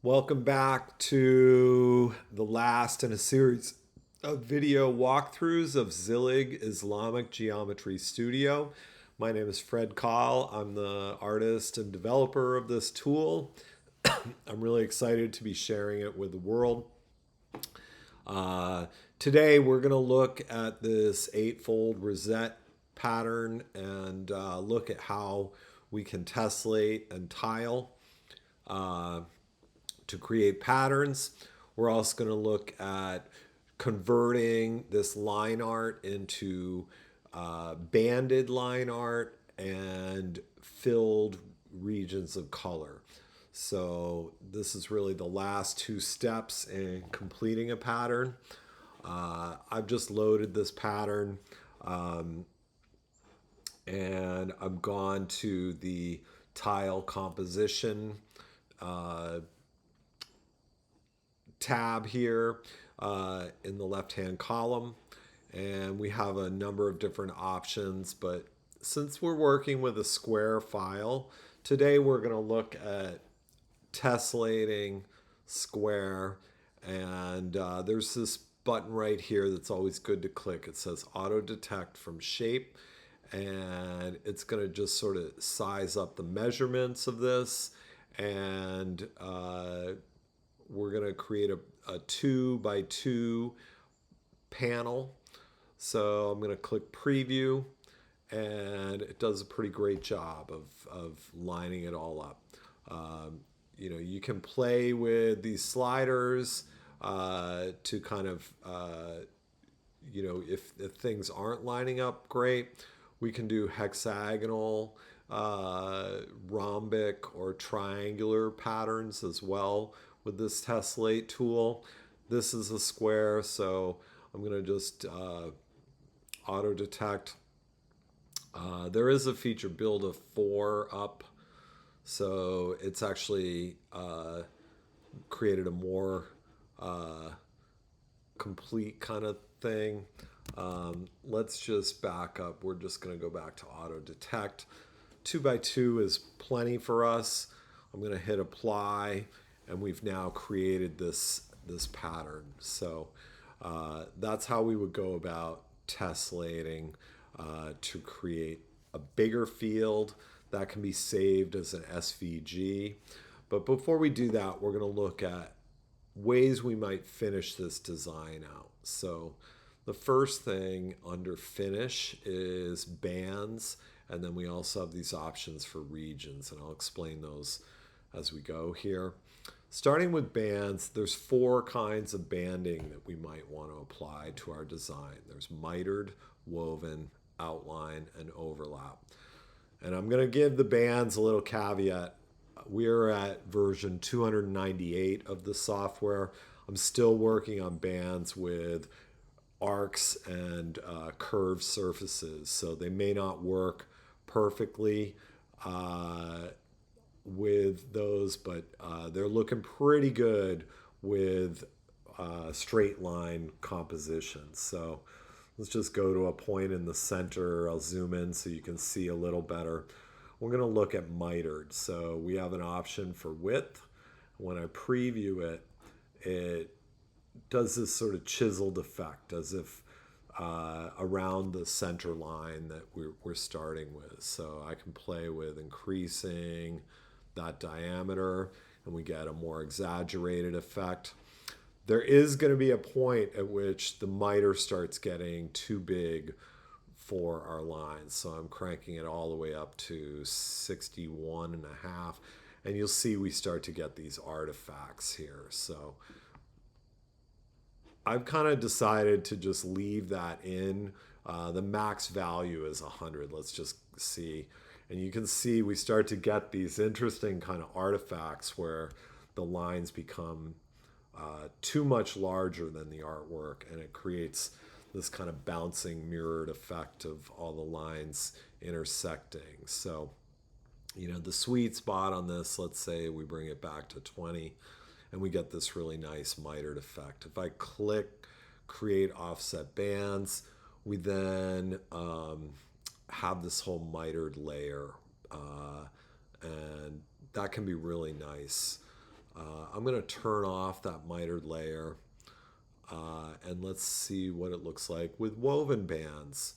Welcome back to the last in a series of video walkthroughs of Zillij Islamic Geometry Studio. My name is Fred Kahl. I'm the artist and developer of this tool. I'm really excited to be sharing it with the world. Today we're going to look at this eightfold rosette pattern and look at how we can tessellate and tile to create patterns. We're also going to look at converting this line art into banded line art and filled regions of color. So this is really the last two steps in completing a pattern. I've just loaded this pattern and I've gone to the tile composition tab here in the left-hand column, and we have a number of different options, but since we're working with a square file, today we're going to look at tessellating square, and there's this button right here that's always good to click. It says auto detect from shape, and it's going to just sort of size up the measurements of this, and we're going to create a 2 by 2 panel. So I'm going to click preview, and it does a pretty great job of lining it all up. You can play with these sliders to kind of, if things aren't lining up great, we can do hexagonal, rhombic, or triangular patterns as well with this tessellate tool. This is a square, so I'm going to just auto detect. There is a feature build a 4 up, so it's actually created a more complete kind of thing. Let's just back up. We're just going to go back to auto detect. 2 by 2 is plenty for us. I'm going to hit apply, and we've now created this pattern. So that's how we would go about tessellating to create a bigger field that can be saved as an SVG. But before we do that, we're going to look at ways we might finish this design out. So the first thing under finish is bands, and then we also have these options for regions, and I'll explain those as we go here. Starting with bands, there's 4 kinds of banding that we might want to apply to our design. There's mitered, woven, outline, and overlap. And I'm going to give the bands a little caveat. We're at version 298 of the software. I'm still working on bands with arcs and curved surfaces, so they may not work perfectly with those, but they're looking pretty good with straight line compositions. So let's just go to a point in the center. I'll zoom in so you can see a little better. We're going to look at mitered. So we have an option for width. When I preview it, it does this sort of chiseled effect as if around the center line that we're starting with. So I can play with increasing that diameter, and we get a more exaggerated effect. There is going to be a point at which the miter starts getting too big for our lines. So I'm cranking it all the way up to 61.5, and you'll see we start to get these artifacts here. So I've kind of decided to just leave that in. The max value is 100. Let's just see. And you can see we start to get these interesting kind of artifacts where the lines become too much larger than the artwork, and it creates this kind of bouncing mirrored effect of all the lines intersecting. So, the sweet spot on this, let's say we bring it back to 20, and we get this really nice mitered effect. If I click create offset bands, we then have this whole mitered layer, and that can be really nice. I'm going to turn off that mitered layer, and let's see what it looks like with woven bands.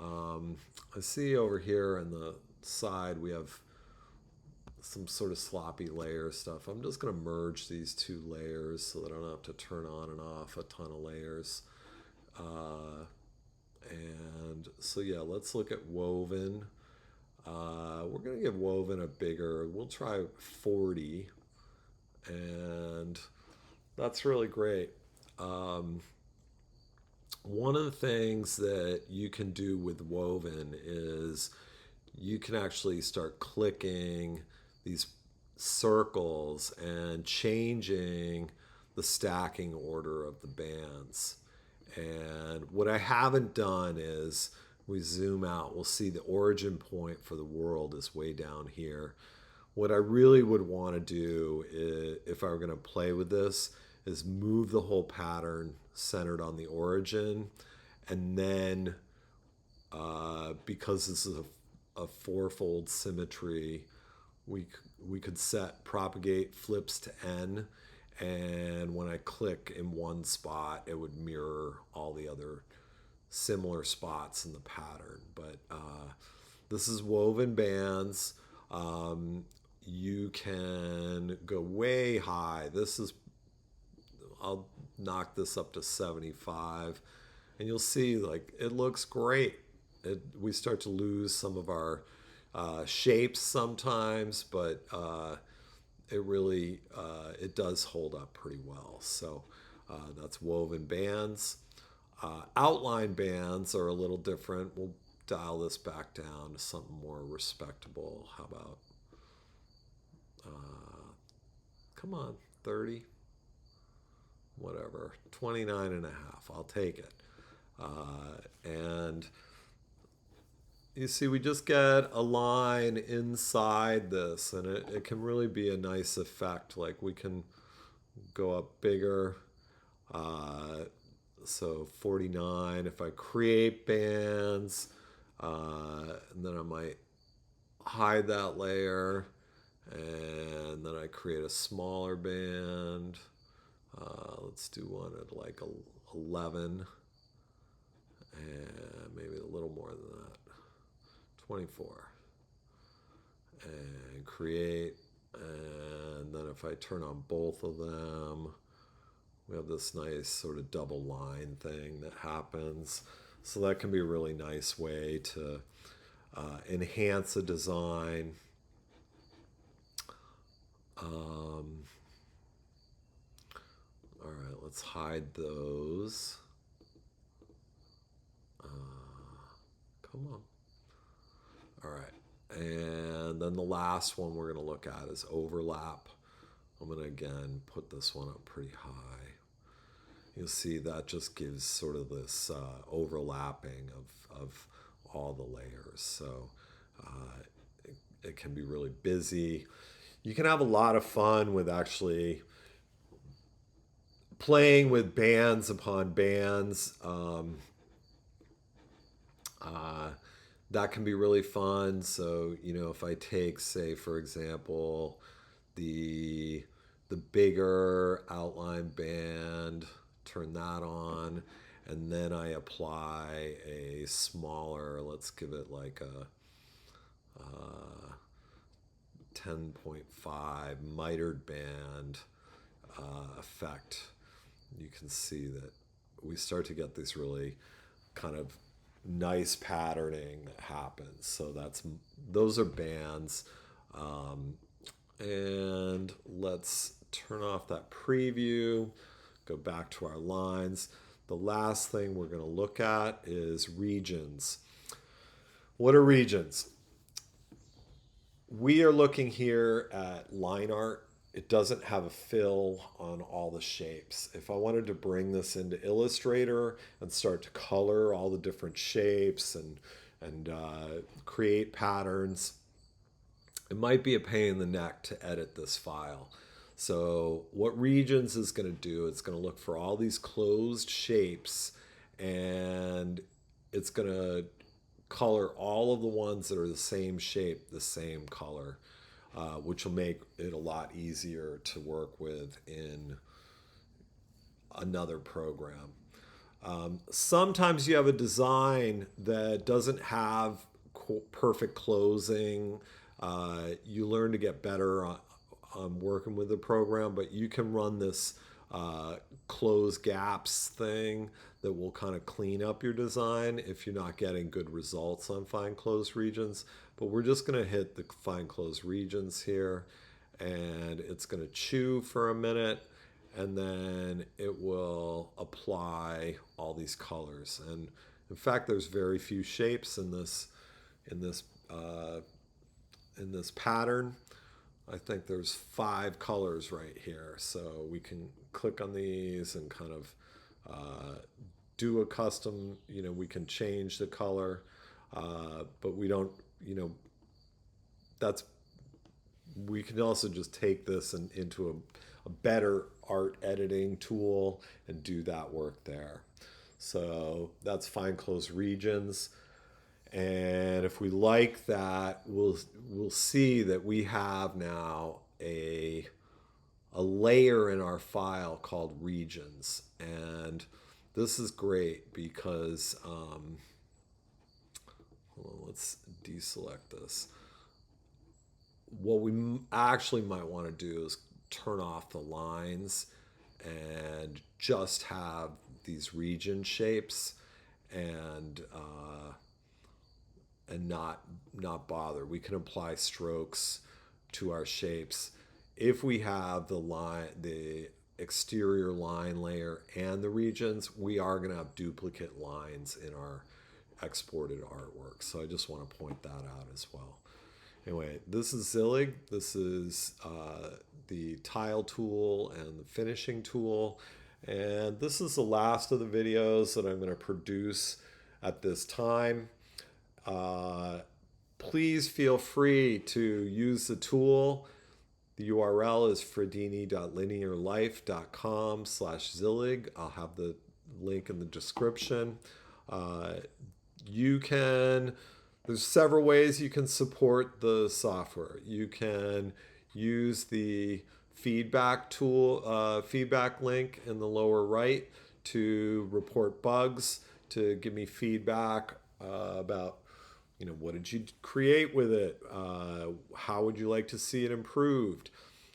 I see over here on the side we have some sort of sloppy layer stuff. I'm just going to merge these two layers so that I don't have to turn on and off a ton of layers. And so yeah, let's look at woven. We're going to give woven a bigger, we'll try 40, and that's really great. One of the things that you can do with woven is you can actually start clicking these circles and changing the stacking order of the bands. And what I haven't done is we zoom out, we'll see the origin point for the world is way down here. What I really would want to do is, if I were going to play with this, is move the whole pattern centered on the origin, and then because this is a fourfold symmetry, we could set propagate flips to n, and when I click in one spot, it would mirror all the other similar spots in the pattern. But this is woven bands. You can go way high. I'll knock this up to 75, and you'll see like it looks great. We start to lose some of our shapes sometimes, but it really it does hold up pretty well. So that's woven bands. Outline bands are a little different. We'll dial this back down to something more respectable. How about come on, 30, whatever, 29 and a half. I'll take it. And you see, we just get a line inside this, and it can really be a nice effect. Like we can go up bigger. So 49, if I create bands, and then I might hide that layer, and then I create a smaller band. Let's do one at like 11, and maybe a little more than that, 24, and create. And then if I turn on both of them, we have this nice sort of double line thing that happens. So that can be a really nice way to enhance a design. All right, let's hide those. Come on. All right, and then the last one we're going to look at is overlap. I'm going to again put this one up pretty high. You'll see that just gives sort of this overlapping of all the layers. So it can be really busy. You can have a lot of fun with actually playing with bands upon bands. That can be really fun. So, if I take, say, for example, the bigger outline band, turn that on, and then I apply a smaller, let's give it like a 10.5 mitered band effect. You can see that we start to get this really kind of nice patterning that happens. So those are bands. And let's turn off that preview, go back to our lines. The last thing we're going to look at is regions. What are regions? We are looking here at line art. It doesn't have a fill on all the shapes. If I wanted to bring this into Illustrator and start to color all the different shapes and create patterns, it might be a pain in the neck to edit this file. So what regions is going to do, it's going to look for all these closed shapes, and it's going to color all of the ones that are the same shape the same color. which will make it a lot easier to work with in another program. Sometimes you have a design that doesn't have perfect closing. You learn to get better on working with the program, but you can run this close gaps thing that will kind of clean up your design if you're not getting good results on find closed regions. But we're just going to hit the find closed regions here, and it's going to chew for a minute, and then it will apply all these colors. And in fact, there's very few shapes in this pattern. I think there's 5 colors right here, so we can click on these and kind of do a custom, we can change the color, but we don't, we can also just take this into a better art editing tool and do that work there. So that's find closed regions. And if we like that, we'll see that we have now a layer in our file called regions. And this is great because, hold on, let's deselect this. What we actually might want to do is turn off the lines and just have these region shapes and not bother. We can apply strokes to our shapes if we have the exterior line layer and the regions. We are going to have duplicate lines in our exported artwork, so I just want to point that out as well. Anyway, this is Zillij. This is the tile tool and the finishing tool, and this is the last of the videos that I'm going to produce at this time. Please feel free to use the tool. The URL is fradini.linearlife.com/Zillij. I'll have the link in the description. There's several ways you can support the software. You can use the feedback tool, feedback link in the lower right to report bugs, to give me feedback about what did you create with it? How would you like to see it improved?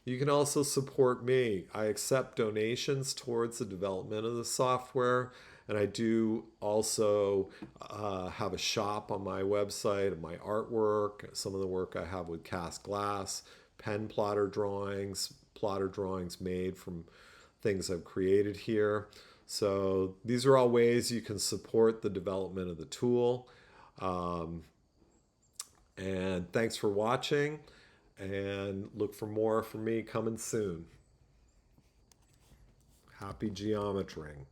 You can also support me. I accept donations towards the development of the software, and I do also have a shop on my website of my artwork, some of the work I have with cast glass, pen plotter drawings made from things I've created here. So these are all ways you can support the development of the tool. And thanks for watching, and look for more from me coming soon. Happy geometrying.